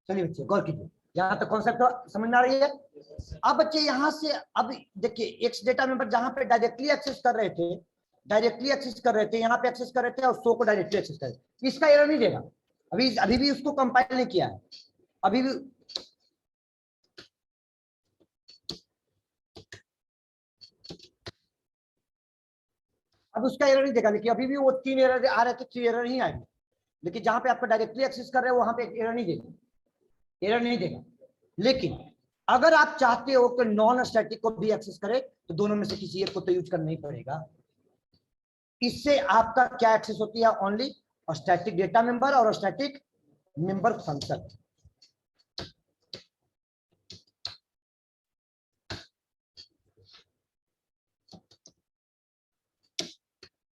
चलिए बच्चे गौर कीजिए, यहाँ तक कॉन्सेप्ट समझ में आ रही है। अब बच्चे यहाँ से अब देखिए एक्स डेटा मेंबर जहाँ पे डायरेक्टली एक्सेस कर रहे थे, यहाँ पे एक्सेस कर रहे थे और शो को डायरेक्टली एक्सेस कर रहे थे, इसका एरर नहीं देगा। अभी भी उसको कंपाइल नहीं किया है, अभी भी अब उसका एरर नहीं देगा, लेकिन अभी भी वो 3 एरर आ रहे थे, 3 एरर नहीं आएंगे। लेकिन जहां पे आपका डायरेक्टली एक्सेस कर रहे हो वहां पे एरर नहीं देगा। लेकिन अगर आप चाहते हो कि नॉन स्टैटिक को भी एक्सेस करे तो दोनों में से किसी एक को तो यूज करना ही पड़ेगा। इससे आपका क्या एक्सेस होती है, ओनली स्टैटिक डेटा मेंबर और स्टैटिक मेंबर फंक्शन।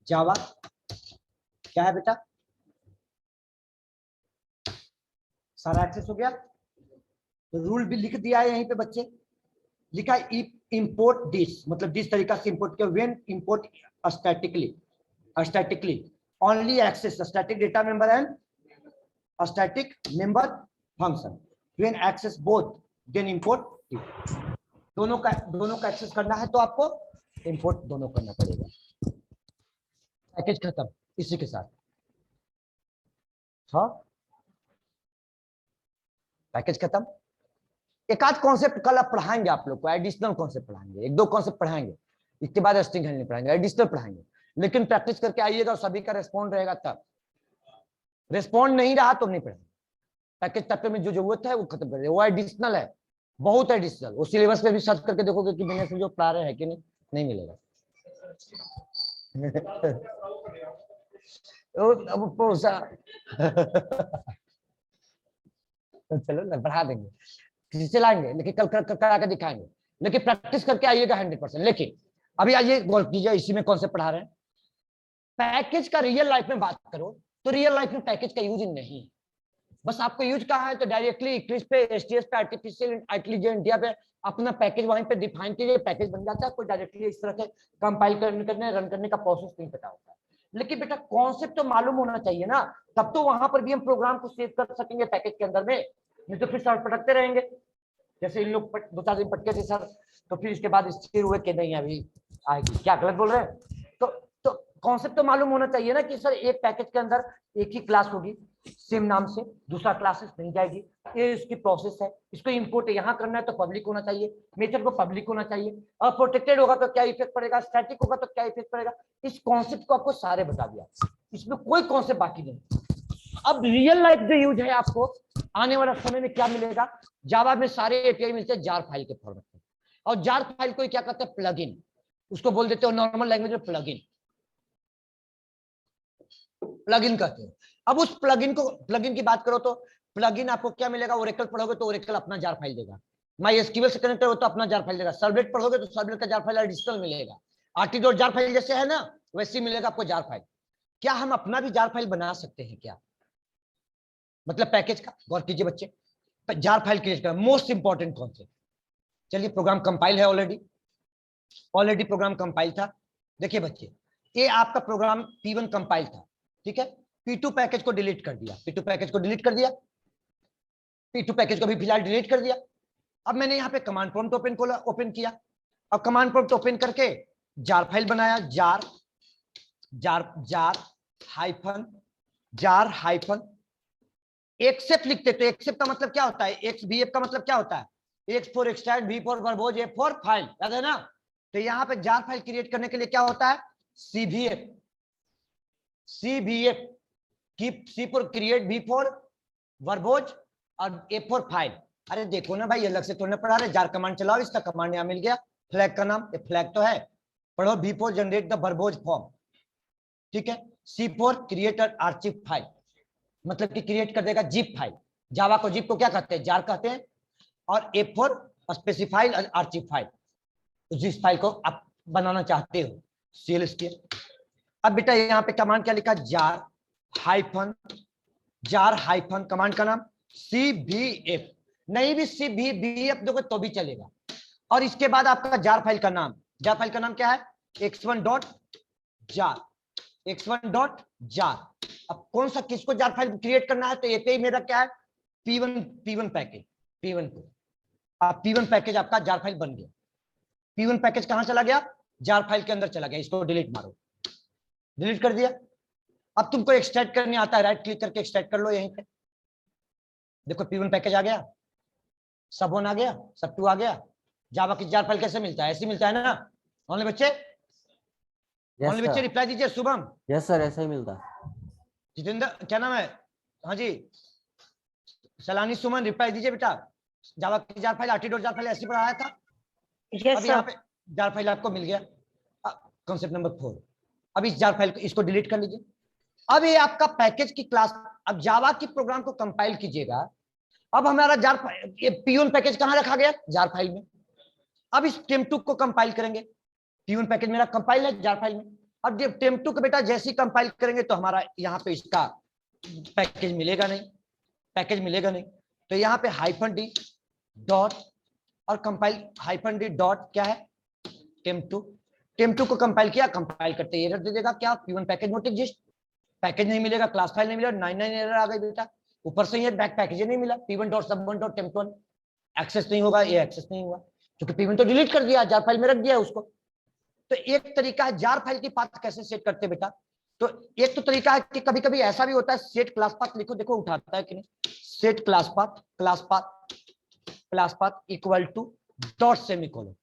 जावा क्या है बेटा, सारा एक्सेस हो गया। तो रूल भी लिख दिया है यहीं पे बच्चे, लिखा है इंपोर्ट दिस, मतलब जिस तरीका से इंपोर्ट किया, when import statically only access static data member and static member function, when access both then import. दोनों का एक्सेस करना है तो आपको इंपोर्ट दोनों करना पड़ेगा। पैकेज खत्म इसी के साथ। हाँ पैकेज खत्म। एक आध कॉन्सेप्ट कल आप पढ़ाएंगे, आप लोग को एडिशनल कॉन्सेप्ट पढ़ाएंगे, 1-2 कॉन्सेप्ट पढ़ाएंगे, इसके बाद स्ट्रिंग हैंडलिंग पढ़ाएंगे, एडिशनल पढ़ाएंगे। लेकिन प्रैक्टिस करके आइएगा और सभी का रेस्पॉन्ड रहेगा तब, रेस्पॉन्ड नहीं रहा तो नहीं पढ़ेंगे। पैकेज तक में जो जरूरत है वो खत्म कर, वो एडिशनल है, बहुत एडिशनल। वो सिलेबस पे भी सर्च करके देखोगे कि मैंने से जो पढ़ा रहे हैं कि नहीं मिलेगा। चलो ना बढ़ा देंगे, चलाएंगे, लेकिन कल करा के दिखाएंगे। लेकिन प्रैक्टिस करके आइएगा 100%। लेकिन अभी आइए गौर कीजिए, इसी में कौन से पढ़ा रहे हैं। पैकेज का रियल लाइफ में बात करो तो रियल लाइफ में पैकेज का यूज नहीं, बस आपको यूज कहा है तो डायरेक्टली इक्लिप्स पे, एसटीएस पे, आर्टिफिशियल इंटेलिजेंस पे अपना पैकेज वहीं पे डिफाइन कीजिए, पैकेज बन जाता है। कोई डायरेक्टली इस तरह से कंपाइल करने रन करने का प्रोसेस नहीं पता होता है। लेकिन बेटा कॉन्सेप्ट तो मालूम होना चाहिए ना, तब तो वहां पर भी हम प्रोग्राम को सेव कर सकेंगे पैकेज के अंदर में, नहीं तो फिर सर पटकते रहेंगे। जैसे इन लोग 2-4 दिन पटके थे सर, तो फिर इसके बाद स्थिर हुए कि नहीं अभी आएगी, क्या गलत बोल रहे हैं। तो कॉन्सेप्ट तो मालूम होना चाहिए ना कि सर एक पैकेज के अंदर एक ही क्लास होगी सेम नाम से, दूसरा क्लासेस नहीं जाएगी, ये इसकी प्रोसेस है, इसको इंपोर्ट यहाँ करना है तो पब्लिक होना चाहिए, मेथड को पब्लिक होना चाहिए, और प्रोटेक्टेड होगा तो क्या इफेक्ट पड़ेगा, स्टैटिक होगा तो क्या इफेक्ट पड़ेगा। इस कॉन्सेप्ट को आपको सारे बता दिया, इसमें कोई कॉन्सेप्ट बाकी नहीं। अब रियल लाइफ जो यूज है आपको आने वाला समय में क्या मिलेगा, जावा में सारे एपीआई मिलते हैं जार फाइल के फॉर्मेट में, और जार फाइल को क्या कहते हैं, प्लगइन, उसको बोल देते हो नॉर्मल लैंग्वेज में प्लगइन कहते हैं। अब उस प्लगइन की बात करो तो प्लगइन आपको क्या मिलेगा, ओरेकल पढ़ोगे तो ओरेकल अपना जार फाइल देगा, माई एसक्यूएल से कनेक्ट हो तो अपना जार फाइल देगा, सर्वलेट पढ़ोगे तो सर्वलेट का जार फाइल एडिशनल मिलेगा, आरटी जार फाइल जैसे है ना वैसे मिलेगा आपको जार फाइल। क्या हम अपना भी जार फाइल बना सकते हैं क्या, मतलब पैकेज का, गौर कीजिए बच्चे, जार फाइल क्रिएट करना मोस्ट इंपॉर्टेंट कॉन्सेप्ट। चलिए प्रोग्राम कंपाइल है, ऑलरेडी प्रोग्राम कंपाइल था। देखिए बच्चे ये आपका प्रोग्राम P1 कंपाइल था, ठीक है, P2 पैकेज को डिलीट कर दिया, P2 पैकेज को भी फिलहाल डिलीट कर दिया। अब मैंने यहाँ पे कमांड प्रॉम्प्ट ओपन किया, और कमांड प्रॉम्प्ट ओपन करके जार फाइल बनाया, जार हाइफन एक्सेप्ट लिखते। तो एक्सेप्ट का मतलब क्या होता है, XVF का मतलब क्या होता है, X for extend, V for verbose, F for file, याद है ना। तो यहाँ पे जार फाइल क्रिएट करने के लिए क्या होता है, CVF, C for create, V for verbose और F फॉर फाइल। अरे देखो ना भाई अलग से थोड़ा पढ़ा रहे, जार कमांड चलाओ, इसका कमांड यहाँ मिल गया, फ्लैग का नाम, फ्लैग तो है, पढ़ो, V for generate the verbose form, ठीक है, C for create archive file, मतलब कि क्रिएट कर देगा जिप फाइल, जावा को जिप को क्या कहते हैं, जार कहते हैं, और F for specified archive file, जिस फाइल को आप बनाना चाहते हो, CLSTL। अब बेटा यहाँ पे कमांड क्या लिखा, जार हाइफन कमांड का नाम CVF, नहीं भी CVF दोगे तो भी चलेगा, और इसके बाद आपका जार फाइल का नाम क्या है, x1.jar, x1.jar। अब कौन सा किसको जार फाइल क्रिएट करना है, तो एपीआई मेरा क्या है, P1 पैकेज, P1 को आप P1 पैकेज आपका जार फाइल बन गया। P1 पैकेज कहां चला गया? जार फाइल के अंदर चला गया। इसको डिलीट मारो, डिलीट कर दिया। अब तुमको एक्सट्रैक्ट करने आता है, राइट क्लिक करके एक्सट्रैक्ट कर लो यहीं पे। देखो P1 पैकेज आ गया, सब1 आ गया, सब2 आ गया। जावा की जार फाइल कैसे मिलता है? ऐसे मिलता है ना ओनली बच्चे? ओनली बच्चे रिप्लाई दीजिए। शुभम? यस सर, ऐसा ही मिलता है। जितेंद्र क्या नाम है? हाँ जी, सलानी सुमन रिप्लाई दीजिए बेटा। जावा की jar file, RT dot jar file ऐसे पढ़ाया था। अब यहाँ पे जार फाइल आपको मिल गया। Concept number 4। अब इस जार फाइल को, इसको डिलीट कर लीजिए। अब ये आपका पैकेज की क्लास। अब जावा की प्रोग्राम को कंपाइल कीजिएगा। अब हमारा जार ये P1 पैकेज कहां रखा गया? जार फाइल में। अब इस टेम2 को कंपाइल करेंगे। P1 पैकेज मेरा कंपाइल है जार फाइल में। अब जब टेम2 को बेटा जैसे ही कंपाइल करेंगे तो हमारा यहाँ पे इसका पैकेज मिलेगा नहीं, पैकेज मिलेगा नहीं। तो यहाँ पे -d डॉट और कंपाइल -d डॉट क्या है? टेम2 को कंपाइल किया, कंपाइल करते ही एरर दे देगा क्या? P1 package not exist, package नहीं मिलेगा, क्लास फाइल नहीं मिलेगा। 99 एरर आ गई बेटा। ऊपर से ये बैक पैकेज नहीं मिला। P1.sub1.temp1 एक्सेस नहीं होगा, ये एक्सेस नहीं हुआ क्योंकि P1 तो डिलीट कर दिया, जार फाइल में रख दिया उसको। तो एक तरीका है जार फाइल की पाथ कैसे सेट करते बेटा। तो एक तो तरीका है कि कभी कभी ऐसा भी होता है, सेट क्लास पाथ लिखो, देखो उठाता है कि नहीं। Set class path equal to dot semicolon.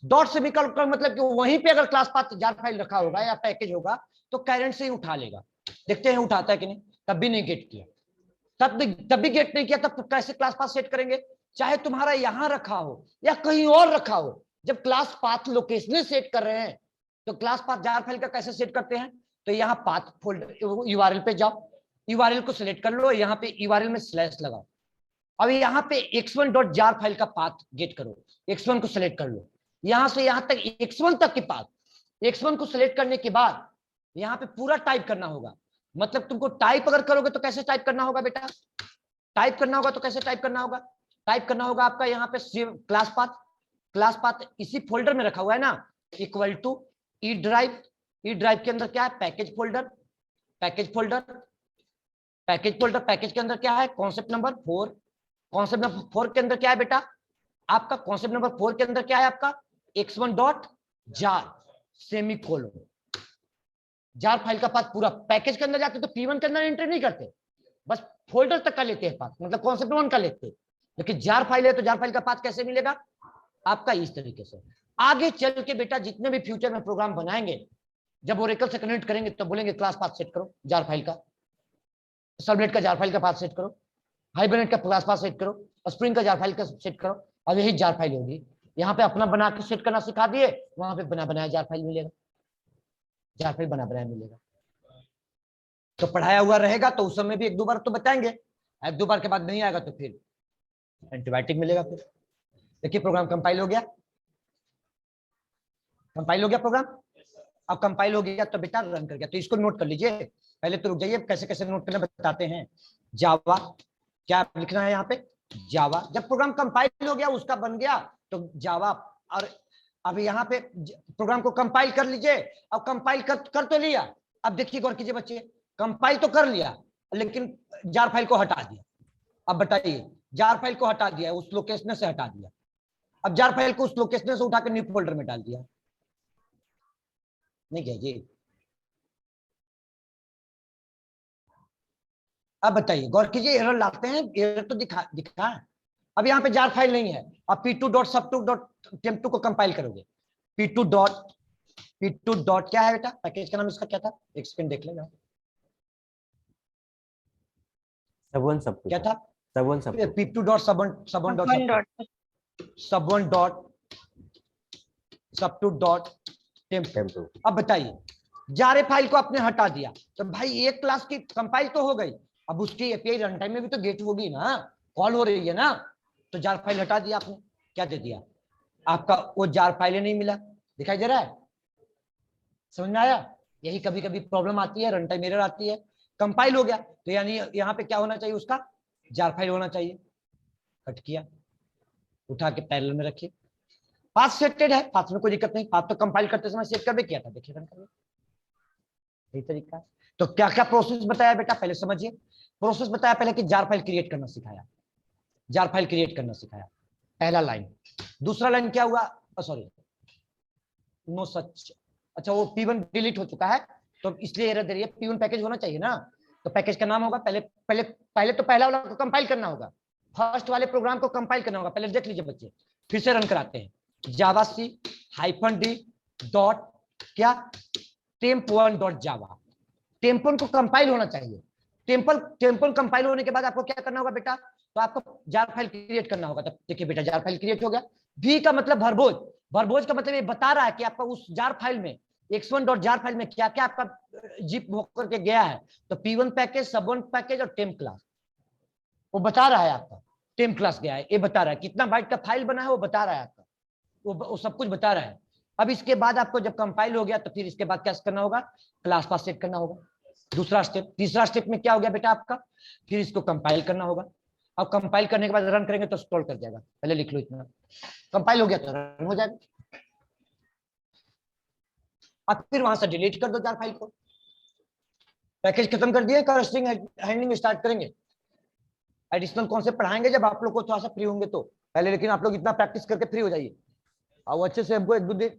Dot semicolon का मतलब कि वहीं पे अगर क्लास पाथ जार फाइल रखा होगा या पैकेज होगा तो कैरेंट से ही उठा लेगा। देखते हैं उठाता है कि नहीं। तब भी नहीं गेट किया, तब भी गेट नहीं किया, तब कैसे क्लास पाथ सेट करेंगे? चाहे तुम्हारा यहां रखा हो या कहीं और रखा हो, जब क्लास पाथ लोकेशन सेट कर रहे हैं तो क्लास पाथ जार फाइल का कैसे सेट करते हैं? तो यहाँ पाथ फोल्डर यूआरएल पे जाओ, यूआरएल को सिलेक्ट कर लो, यहाँ पे यूआरएल में स्लैश लगाओ। अब यहाँ पे x1.jar फाइल का पाथ गेट करो, x1 को सिलेक्ट कर लो। यहां से यहां तक x1 तक के पाथ, x1 को सिलेक्ट करने के बाद यहाँ पे पूरा टाइप करना होगा। मतलब तुमको टाइप अगर करोगे तो कैसे टाइप करना होगा बेटा? टाइप करना होगा तो कैसे टाइप करना होगा? टाइप करना होगा आपका यहाँ पे क्लास पाथ इसी फोल्डर में रखा हुआ है ना, इक्वल टू ई ड्राइव के अंदर क्या है? पैकेज फोल्डर पैकेज के अंदर क्या है? कॉन्सेप्ट नंबर 4 के अंदर क्या है बेटा? आपका कॉन्सेप्ट नंबर 4 के अंदर क्या है आपका? x1.jar semicolon. जार फाइल का पाथ पूरा पैकेज के अंदर जाते तो P1 के अंदर एंटर नहीं करते, बस फोल्डर तक का लेते हैं पाथ, मतलब कॉन्सेप्ट 1 का लेते हैं। लेकिन जार फाइल है तो जार फाइल का पाथ कैसे मिलेगा आपका? इस तरीके से। आगे चल के बेटा जितने भी फ्यूचर में प्रोग्राम बनाएंगे, जब ओरेकल से कनेक्ट करेंगे तो बोलेंगे क्लास पाथ सेट करो जार फाइल का, सर्वलेट का जार फाइल का पाथ सेट करो, हाइबरनेट का क्लास पाथ सेट करो, और स्प्रिंग का जार फाइल का सेट करो, और यही जार फाइल होगी। यहाँ पे अपना बना के सेट करना सिखा दिए, वहां पे बना बनाया जार फाइल मिलेगा, जार फाइल बना बनाया मिलेगा। तो पढ़ाया हुआ रहेगा तो उस समय भी 1-2 बार तो बताएंगे, 1-2 बार के बाद नहीं आएगा तो फिर एंटीबायोटिक मिलेगा। फिर देखिए प्रोग्राम कंपाइल हो गया, प्रोग्राम। अब कंपाइल हो गया तो बेटा रन कर गया। तो इसको नोट कर लीजिए, पहले तो रुक जाइए, कैसे कैसे नोट करना बताते हैं। जावा क्या लिखना है यहाँ पे? जावा। जब प्रोग्राम कंपाइल हो गया, उसका बन गया तो जावा। और अब यहाँ पे प्रोग्राम को कंपाइल कर लीजिए। अब कंपाइल कर तो लिया, अब देखिए गौर कीजिए बच्चे, कंपाइल तो कर लिया लेकिन जार फाइल को हटा दिया। अब बताइए, जार फाइल को हटा दिया, उस लोकेशन से हटा दिया। अब जार फाइल को उस लोकेशन से उठा कर न्यू फोल्डर में डाल दिया, नहीं क्या जी? अब बताइए, गौर कीजिए, एरर लाते हैं, एरर तो दिखा है। अब यहाँ पे जार फाइल नहीं है। अब p2.sub2.temp2 को कंपाइल करोगे, p2 डॉट क्या है बेटा? पैकेज का नाम इसका क्या था? एक सेकंड देख लेना, सब1 क्या था? सब2 p2.sub1.temp2। अब बताइए, जारे फाइल को आपने हटा दिया तो भाई एक क्लास की कंपाइल तो हो गई, अब उसकी एपीआई रन टाइम में भी तो गेट होगी ना, कॉल हो रही है ना। तो जार फाइल हटा दिया आपने, क्या दे दिया? आपका वो जार फाइल नहीं मिला, दिखाई दे रहा है? समझ में आया? यही कभी कभी प्रॉब्लम आती है, रन टाइम एरर आती है। कंपाइल हो गया तो यानी यहाँ पे क्या होना चाहिए? उसका जार फाइल होना चाहिए। कट किया, उठा के पैरेलल में रखिए। पाथ सेटेड है, पाथ में कोई दिक्कत नहीं, पाथ तो कंपाइल करते समय सेट कर भी किया था, देखिए रन कर, यही तरीका है। तो क्या क्या प्रोसेस बताया बेटा, पहले समझिए। प्रोसेस बताया पहले कि जार फाइल क्रिएट करना सिखाया, जार फाइल क्रिएट करना सिखाया, पहला लाइन। दूसरा लाइन क्या हुआ, सॉरी नो सच, अच्छा वो P1 डिलीट हो चुका है तो इसलिए एरर दे रही है। P1 पैकेज होना चाहिए ना, तो पैकेज का नाम होगा, पहले पहले पहले तो पहला वाला को कंपाइल करना होगा, फर्स्ट वाले प्रोग्राम को कंपाइल करना होगा। पहले देख लीजिए बच्चे, फिर से रन कराते हैं। जावा सी -d डॉट क्या temp1 डॉट जावा, temp1 को कंपाइल होना चाहिए। temp1 कंपाइल होने के बाद आपको क्या करना होगा बेटा, तो आपको जार फाइल क्रिएट करना होगा। तब देखिए बेटा जार फाइल क्रिएट हो गया। v का मतलब भरभोज, भरभोज का मतलब ये बता रहा है कि आपका उस जार फाइल में x1 डॉट जार फाइल में क्या क्या आपका जिप होकर के गया है। तो P1 पैकेज, सब1 पैकेज और टेम्प क्लास, वो बता रहा है आपका टेम्प क्लास गया है, ये बता रहा है कितना बाइट का फाइल बना है, वो बता रहा है आपका, वो सब कुछ बता रहा है। अब इसके बाद आपको जब कंपाइल हो गया तो फिर इसके बाद क्या करना होगा, क्लास पास सेट करना होगा, दूसरा स्टेप। तीसरा स्टेप में क्या हो गया बेटा आपका, फिर इसको कंपाइल करना होगा। अब कंपाइल करने के बाद रन करेंगे तो स्क्रॉल कर जाएगा, पहले लिख लो इतना, कंपाइल हो गया तो रन हो जाएगा। अब फिर वहां से डिलीट कर दो जार फाइल को, पैकेज खत्म कर दिए, स्ट्रिंग हैंडलिंग स्टार्ट करेंगे। एडिशनल कॉन्सेप्ट पढ़ाएंगे जब आप लोग को थोड़ा सा फ्री होंगे तो पहले, लेकिन आप लोग इतना प्रैक्टिस करके फ्री हो जाइए और अच्छे से हमको एक दो दिन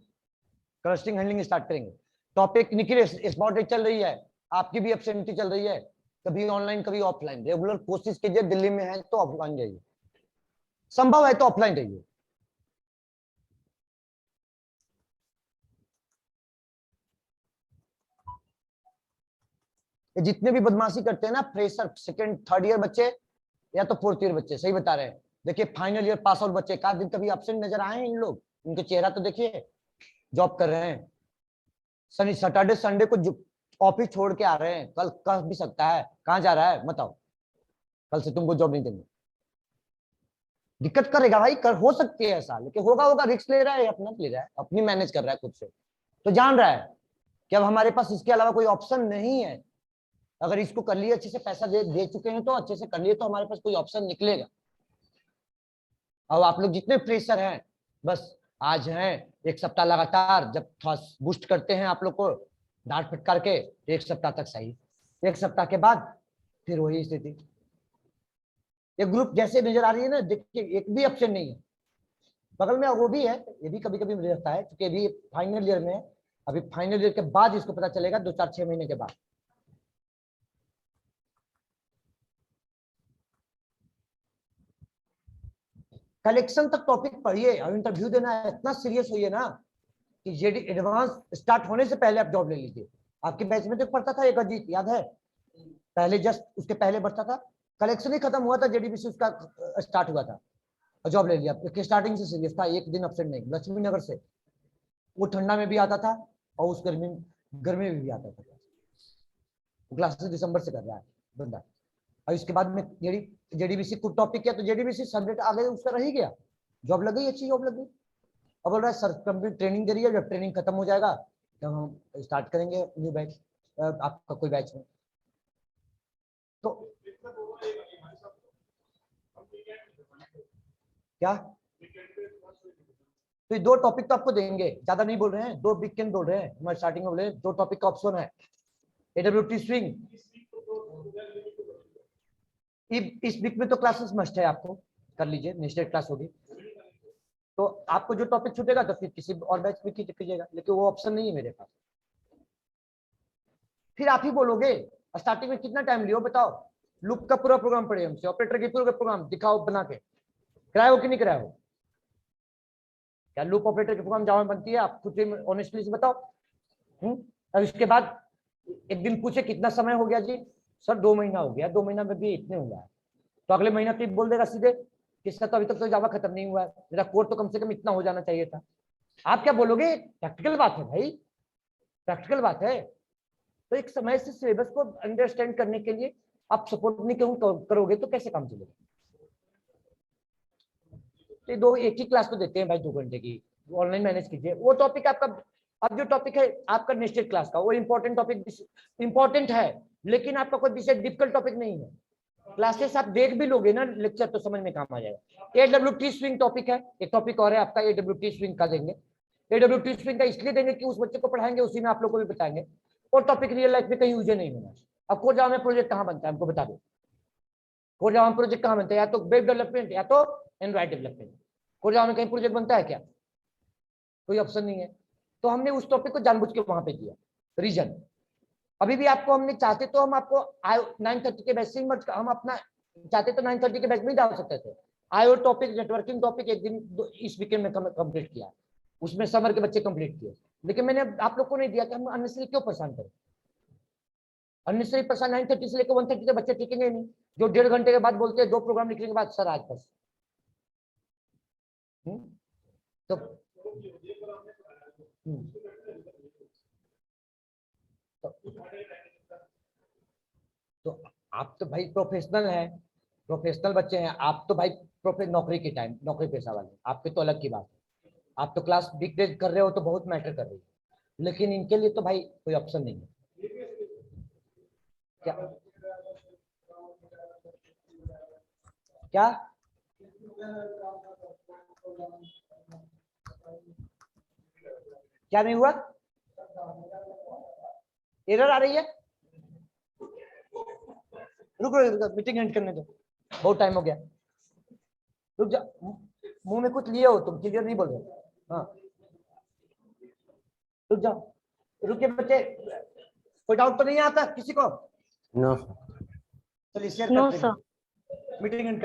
क्लस्टरिंग हैंडलिंग स्टार्ट करेंगे। टॉपिक निखिल स्पॉट चल रही है, आपकी भी एब्सेंटी चल रही है, कभी ऑनलाइन कभी ऑफलाइन, रेगुलर कोशिश कीजिए, दिल्ली में है तो ऑफलाइन जाइए, संभव है तो ऑफलाइन जाइए। जितने भी बदमाशी करते हैं ना फ्रेशर, सेकंड थर्ड ईयर बच्चे या तो फोर्थ ईयर बच्चे, सही बता रहे हैं। देखिए फाइनल ईयर पास आउट बच्चे का दिन कभी एब्सेंट नजर आए हैं इन लोग, इनके चेहरा तो देखिए, जॉब कर रहे हैं, शनि सैटरडे संडे को ऑफिस छोड़ के आ रहे हैं, कल कह भी सकता है कहां जा रहा है बताओ, कल से तुमको जॉब नहीं देंगे। दिक्कत करेगा भाई, कर हो सकती है ऐसा, लेकिन होगा होगा, रिस्क ले रहा है, अपना ले रहा है, अपनी मैनेज कर रहा है खुद से, तो जान रहा है कि अब हमारे पास इसके अलावा कोई ऑप्शन नहीं है। अगर इसको कर लिए अच्छे से, पैसा दे चुके हैं तो अच्छे से कर लिए तो हमारे पास कोई ऑप्शन निकलेगा। अब आप लोग जितने फ्रेशर हैं बस आज हैं, एक सप्ताह लगातार जब थोड़ा बूस्ट करते हैं आप लोग को डांट फटकार के, एक सप्ताह तक सही, एक सप्ताह के बाद फिर वही स्थिति। ये ग्रुप जैसे नजर आ रही है ना, देखिए एक भी ऑप्शन नहीं है, बगल में वो भी है, ये भी कभी कभी रहता है क्योंकि अभी फाइनल ईयर में, अभी फाइनल ईयर के बाद इसको पता चलेगा 2 4 6 महीने के बाद। कलेक्शन तक टॉपिक पढ़िए, अब इंटरव्यू देना है, इतना सीरियस होइए ना कि जेडी एडवांस स्टार्ट होने से पहले आप जॉब ले लीजिए। आपके बैच में तो पढ़ता था एक अजीत, याद है, पहले जस्ट उसके पहले बढ़ता था, कलेक्शन ही खत्म हुआ था, जेडीबीसी उसका स्टार्ट हुआ था और जॉब ले लिया। स्टार्टिंग से सीरियस था, एक दिन अपसेंट नहीं, लक्ष्मी नगर से, वो ठंडा में भी आता था और उस गर्मी में भी आता था, क्लासेस दिसंबर से कर रहा है बंदा। और इसके बाद में जेडीबीसी कुछ टॉपिक किया तो जेडीबीसी सब्जेक्ट आगे उसका रह ही गया, जॉब लग गई, अच्छी जॉब लग गई। अब बोल रहा है सर कंप्लीट ट्रेनिंग दे रही है, जब ट्रेनिंग खत्म हो जाएगा तब हम स्टार्ट करेंगे न्यू बैच, आपका कोई बैच में। तो क्या, तो ये 2 टॉपिक तो आपको देंगे, ज्यादा नहीं बोल रहे हैं, 2 वीकेंड बोल रहे हैं, हमारे स्टार्टिंग में बोले 2 टॉपिक का ऑप्शन है, एडब्ल्यूटी स्विंग। इस वीक में तो क्लासेस मस्ट है, आपको कर लीजिए, नेक्स्ट क्लास होगी तो आपको जो टॉपिक छूटेगा तो फिर किसी और बैच में कीजिएगा, लेकिन वो ऑप्शन नहीं है मेरे पास। फिर आप ही बोलोगे स्टार्टिंग में कितना टाइम लियो बताओ, लूप का पूरा प्रोग्राम पढ़े हमसे, ऑपरेटर की पूरा प्रोग्राम दिखाओ बना के, कराए हो कि नहीं कराए हो, क्या लूप ऑपरेटर की प्रोग्राम जावा में बनती है, आप खुद ऑनेस्टली से बताओ। अब इसके बाद एक दिन पूछे कितना समय हो गया जी, सर 2 महीना हो गया, 2 महीना में भी इतने हुआ है, तो अगले महीना तो बोल देगा सीधे कि सर तो अभी तक तो जावा खत्म नहीं हुआ है, मेरा कोड तो कम से कम इतना हो जाना चाहिए था। आप क्या बोलोगे, प्रैक्टिकल बात है भाई, प्रैक्टिकल बात है। तो एक समय से सिलेबस को अंडरस्टैंड करने के लिए आप सपोर्ट नहीं करोगे तो कैसे काम चलेगा। तो दो एक ही क्लास तो देते हैं भाई 2 घंटे की, ऑनलाइन मैनेज कीजिए। वो टॉपिक आपका, अब जो टॉपिक है आपका नेक्स्ट क्लास का, वो इंपॉर्टेंट टॉपिक इंपॉर्टेंट है, लेकिन आपका कोई विषय डिफिकल्ट टॉपिक नहीं है, क्लासेस आप देख भी लोगे ना लेक्चर तो समझ में काम आ जाएगा। एडब्ल्यूटी स्विंग टॉपिक है, एक टॉपिक और है आपका, एडब्ल्यूटी स्विंग का देंगे। एडब्ल्यूटी स्विंग का इसलिए देंगे कि उस बच्चे को पढ़ाएंगे, उसी में आप लोग को भी बताएंगे, और टॉपिक रियल लाइफ में कहीं यूज नहीं होना। अब कोड जावा में प्रोजेक्ट कहाँ बनता है हमको बता दो, कोर जावा में प्रोजेक्ट कहाँ बनता है, या तो वेब डेवलपमेंट या तो एंड्रॉइड डेवलपमेंट। कोर जावा में कहीं प्रोजेक्ट बनता है क्या? कोई ऑप्शन नहीं है। तो हमने उस टॉपिक को जानबूझ के वहां पे दिया। रीजन अभी भी आपको हमने चाहते तो हम आपको 9:30 के बैच से हम अपना चाहते तो 9:30 के बैच में डाल सकते थे। आईओ टॉपिक, नेटवर्किंग टॉपिक एक दिन इस वीकेंड में कंप्लीट किया, उसमें समर के बच्चे कंप्लीट किए, लेकिन मैंने आप लोग को नहीं दिया कि हम अननेसेसरी क्यों परेशान करें। अननेसेसरी परेशान 9:30 से लेकर 1:30 तक बच्चे टिकेंगे नहीं, जो 1.5 घंटे के बाद बोलते हैं 2 प्रोग्राम लिखने के बाद सर आज बस। तो तो आप तो भाई प्रोफेशनल हैं, प्रोफेशनल बच्चे हैं आप तो भाई, नौकरी के टाइम नौकरी पेशा वाले, आपके तो अलग की बात है। आप तो क्लास डिक्टेट कर रहे हो तो बहुत मैटर कर रही है, लेकिन इनके लिए तो भाई कोई ऑप्शन नहीं है। क्या क्या क्या नहीं हुआ? एरर आ रही है? रुको मीटिंग एंड करने दो, बहुत टाइम हो गया। रुक जा, मुंह में कुछ लिए हो तुम, क्लियर नहीं बोल रहे। हाँ रुक जाओ, रुके बच्चे, कोई डाउट तो नहीं आता किसी को? नो चलिए शेयर नो करते सर। हैं मीटिंग एंड